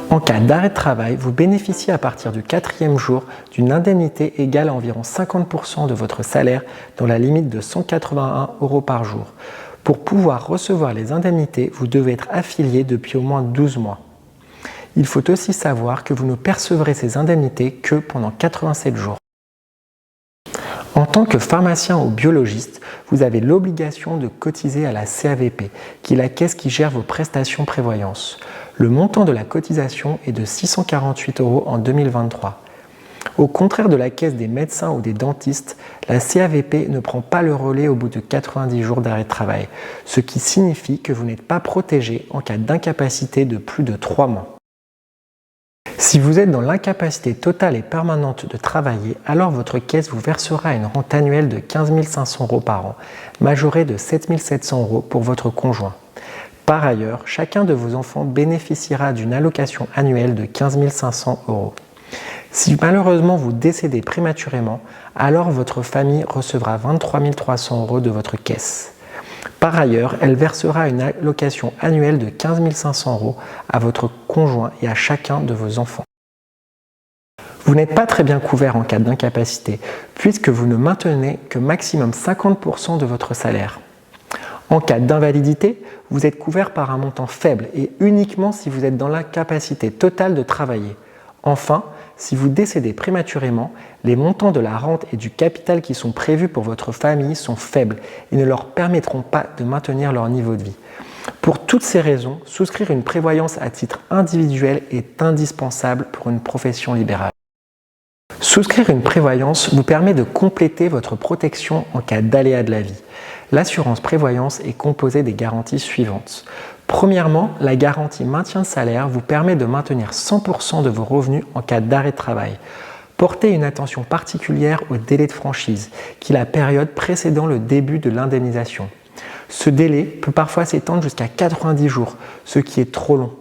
En cas d'arrêt de travail, vous bénéficiez à partir du 4e jour d'une indemnité égale à environ 50% de votre salaire dans la limite de 181 € par jour. Pour pouvoir recevoir les indemnités, vous devez être affilié depuis au moins 12 mois. Il faut aussi savoir que vous ne percevrez ces indemnités que pendant 87 jours. En tant que pharmacien ou biologiste, vous avez l'obligation de cotiser à la CAVP, qui est la caisse qui gère vos prestations prévoyance. Le montant de la cotisation est de 648 € en 2023. Au contraire de la caisse des médecins ou des dentistes, la CAVP ne prend pas le relais au bout de 90 jours d'arrêt de travail, ce qui signifie que vous n'êtes pas protégé en cas d'incapacité de plus de 3 mois. Si vous êtes dans l'incapacité totale et permanente de travailler, alors votre caisse vous versera une rente annuelle de 15 500 € par an, majorée de 7 700 € pour votre conjoint. Par ailleurs, chacun de vos enfants bénéficiera d'une allocation annuelle de 15 500 €. Si malheureusement vous décédez prématurément, alors votre famille recevra 23 300 € de votre caisse. Par ailleurs, elle versera une allocation annuelle de 15 500 € à votre conjoint et à chacun de vos enfants. Vous n'êtes pas très bien couvert en cas d'incapacité, puisque vous ne maintenez que maximum 50% de votre salaire. En cas d'invalidité, vous êtes couvert par un montant faible et uniquement si vous êtes dans l'incapacité totale de travailler. Enfin, si vous décédez prématurément, les montants de la rente et du capital qui sont prévus pour votre famille sont faibles et ne leur permettront pas de maintenir leur niveau de vie. Pour toutes ces raisons, souscrire une prévoyance à titre individuel est indispensable pour une profession libérale. Souscrire une prévoyance vous permet de compléter votre protection en cas d'aléa de la vie. L'assurance prévoyance est composée des garanties suivantes. Premièrement, la garantie maintien de salaire vous permet de maintenir 100% de vos revenus en cas d'arrêt de travail. Portez une attention particulière au délai de franchise, qui est la période précédant le début de l'indemnisation. Ce délai peut parfois s'étendre jusqu'à 90 jours, ce qui est trop long.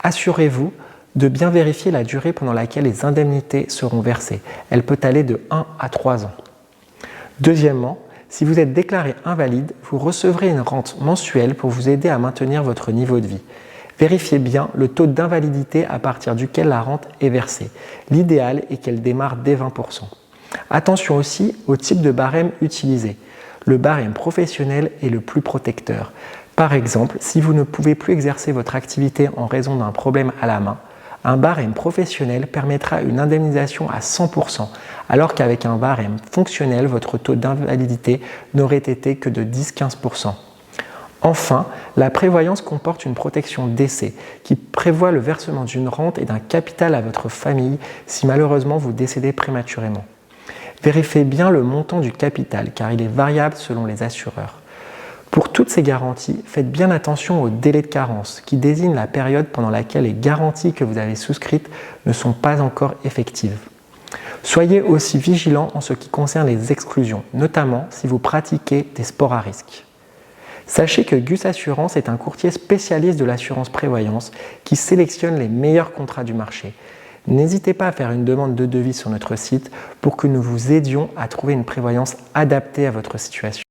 Assurez-vous de bien vérifier la durée pendant laquelle les indemnités seront versées. Elle peut aller de 1 à 3 ans. Deuxièmement, si vous êtes déclaré invalide, vous recevrez une rente mensuelle pour vous aider à maintenir votre niveau de vie. Vérifiez bien le taux d'invalidité à partir duquel la rente est versée. L'idéal est qu'elle démarre dès 20%. Attention aussi au type de barème utilisé. Le barème professionnel est le plus protecteur. Par exemple, si vous ne pouvez plus exercer votre activité en raison d'un problème à la main, un barème professionnel permettra une indemnisation à 100%, alors qu'avec un barème fonctionnel, votre taux d'invalidité n'aurait été que de 10-15%. Enfin, la prévoyance comporte une protection décès qui prévoit le versement d'une rente et d'un capital à votre famille si malheureusement vous décédez prématurément. Vérifiez bien le montant du capital car il est variable selon les assureurs. Pour toutes ces garanties, faites bien attention au délai de carence qui désigne la période pendant laquelle les garanties que vous avez souscrites ne sont pas encore effectives. Soyez aussi vigilant en ce qui concerne les exclusions, notamment si vous pratiquez des sports à risque. Sachez que Gus Assurance est un courtier spécialiste de l'assurance prévoyance qui sélectionne les meilleurs contrats du marché. N'hésitez pas à faire une demande de devis sur notre site pour que nous vous aidions à trouver une prévoyance adaptée à votre situation.